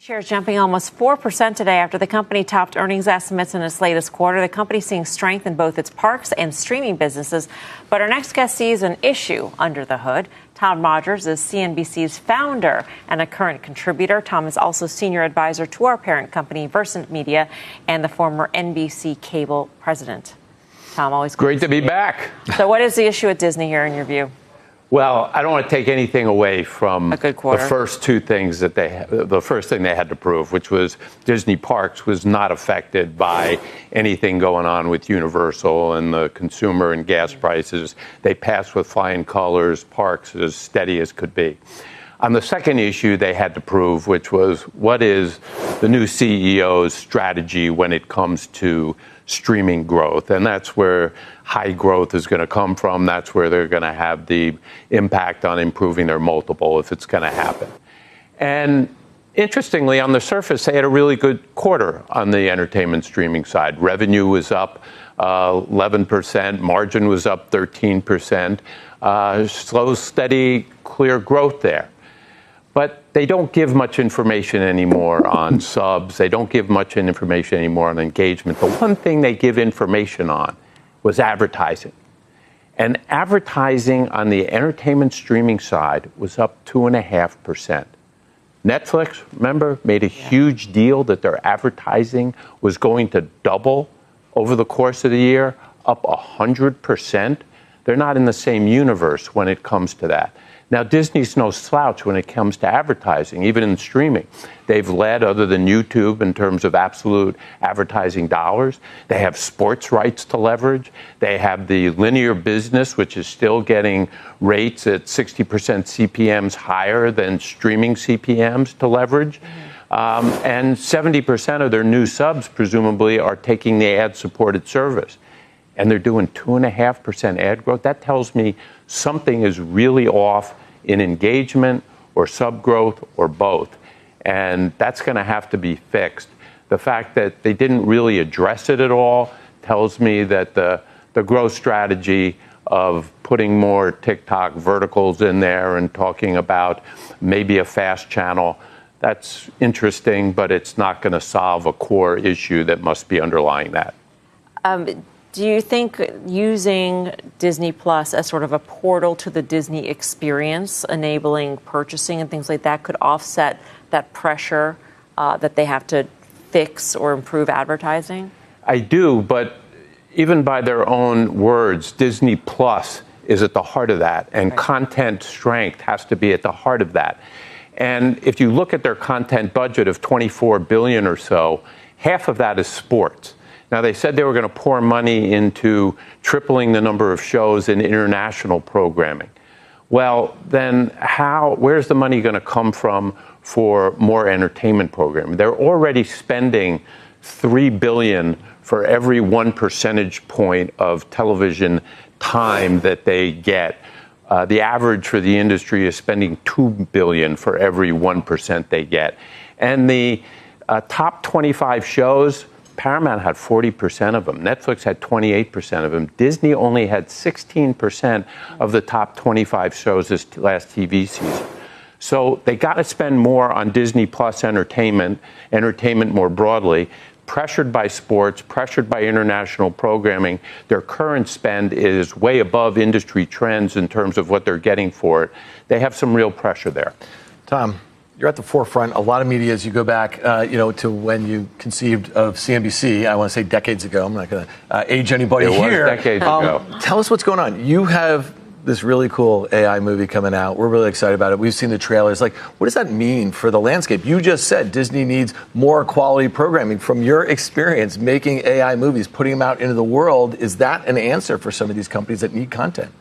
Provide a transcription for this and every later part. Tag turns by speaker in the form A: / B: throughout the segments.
A: Shares jumping almost 4% today after the company topped earnings estimates in its latest quarter. The company seeing strength in both its parks and streaming businesses. But our next guest sees an issue under the hood. Tom Rogers is CNBC's founder and a current contributor. Tom is also senior advisor to our parent company, Versant Media, and the former NBC cable president. Tom, always
B: great to be back.
A: So what is the issue at Disney here in your view?
B: Well, I don't want to take anything away from
A: a good quarter.
B: The first two things that the first thing they had to prove, which was Disney Parks was not affected by anything going on with Universal and the consumer and gas prices. They passed with flying colors, parks as steady as could be. On the second issue they had to prove, which was what is the new CEO's strategy when it comes to streaming growth. And that's where high growth is going to come from. That's where they're going to have the impact on improving their multiple if it's going to happen. And interestingly, on the surface, they had a really good quarter on the entertainment streaming side. Revenue was up 11%. Margin was up 13%. Slow, steady, clear growth there. But they don't give much information anymore on subs. They don't give much information anymore on engagement. The one thing they give information on was advertising. And advertising on the entertainment streaming side was up 2.5%. Netflix, remember, made a huge deal that their advertising was going to double over the course of the year, up 100%. They're not in the same universe when it comes to that. Now, Disney's no slouch when it comes to advertising, even in streaming. They've led, other than YouTube, in terms of absolute advertising dollars. They have sports rights to leverage. They have the linear business, which is still getting rates at 60% CPMs higher than streaming CPMs to leverage. And 70% of their new subs, presumably, are taking the ad-supported service. And they're doing 2.5% ad growth. That tells me something is really off in engagement or sub growth or both. And that's going to have to be fixed. The fact that they didn't really address it at all tells me that the growth strategy of putting more TikTok verticals in there and talking about maybe a fast channel, that's interesting, but it's not going to solve a core issue that must be underlying that.
A: Do you think using Disney Plus as sort of a portal to the Disney experience, enabling purchasing and things like that, could offset that pressure that they have to fix or improve advertising?
B: I do, but even by their own words, Disney Plus is at the heart of that, and right. Content strength has to be at the heart of that. And if you look at their content budget of $24 billion or so, half of that is sports. Now, they said they were going to pour money into tripling the number of shows in international programming. Well, then where's the money going to come from for more entertainment programming? They're already spending $3 billion for every 1 percentage point of television time that they get. The average for the industry is spending $2 billion for every 1% they get. And the top 25 shows, Paramount had 40% of them. Netflix had 28% of them. Disney only had 16% of the top 25 shows this last TV season. So they got to spend more on Disney Plus entertainment more broadly, pressured by sports, pressured by international programming. Their current spend is way above industry trends in terms of what they're getting for it. They have some real pressure there.
C: Tom, you're at the forefront. A lot of media, as you go back, to when you conceived of CNBC, I want to say decades ago. I'm not going to age anybody here.
B: It was decades ago.
C: Tell us what's going on. You have this really cool AI movie coming out. We're really excited about it. We've seen the trailers. What does that mean for the landscape? You just said Disney needs more quality programming. From your experience making AI movies, putting them out into the world, is that an answer for some of these companies that need content?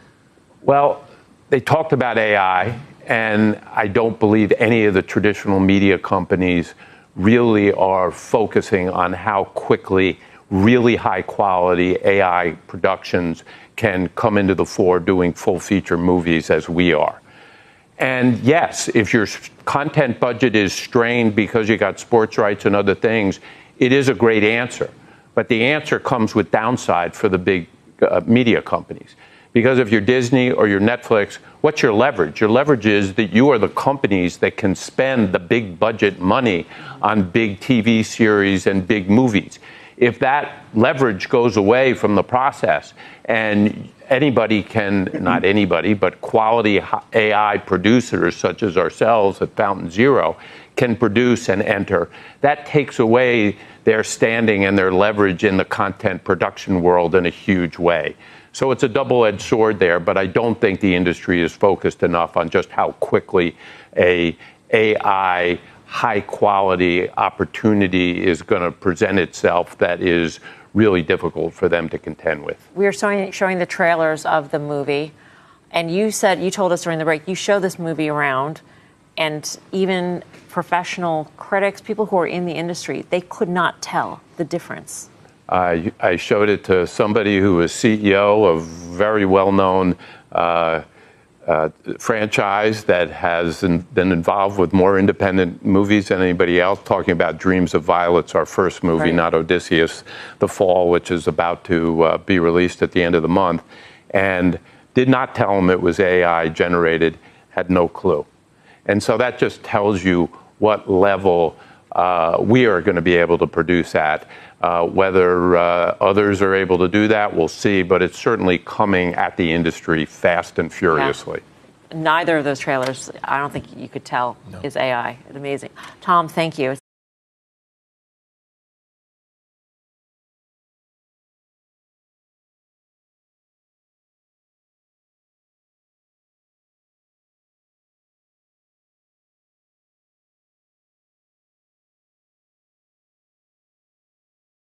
B: Well, they talked about AI. And I don't believe any of the traditional media companies really are focusing on how quickly really high quality AI productions can come into the fore doing full feature movies as we are. And yes, if your content budget is strained because you got sports rights and other things, it is a great answer. But the answer comes with downside for the big media companies. Because if you're Disney or you're Netflix what's your leverage? Your leverage is that you are the companies that can spend the big budget money on big TV series and big movies. If that leverage goes away from the process and anybody can, not anybody, but quality AI producers such as ourselves at Fountain Zero can produce and enter, that takes away their standing and their leverage in the content production world in a huge way. So it's a double-edged sword there, but I don't think the industry is focused enough on just how quickly a AI high-quality opportunity is going to present itself that is really difficult for them to contend with.
A: We are showing the trailers of the movie, and you told us during the break, you show this movie around, and even professional critics, people who are in the industry, they could not tell the difference.
B: I showed it to somebody who was CEO of very well-known franchise that has been involved with more independent movies than anybody else, talking about Dreams of Violets, our first movie,
A: right.
B: Not Odysseus, The Fall, which is about to be released at the end of the month, and did not tell him it was AI generated, had no clue. And so that just tells you what level we are going to be able to produce at. Whether others are able to do that, we'll see, but it's certainly coming at the industry fast and furiously.
A: Yeah. Neither of those trailers, I don't think you could tell, is AI. It's amazing. Tom, thank you.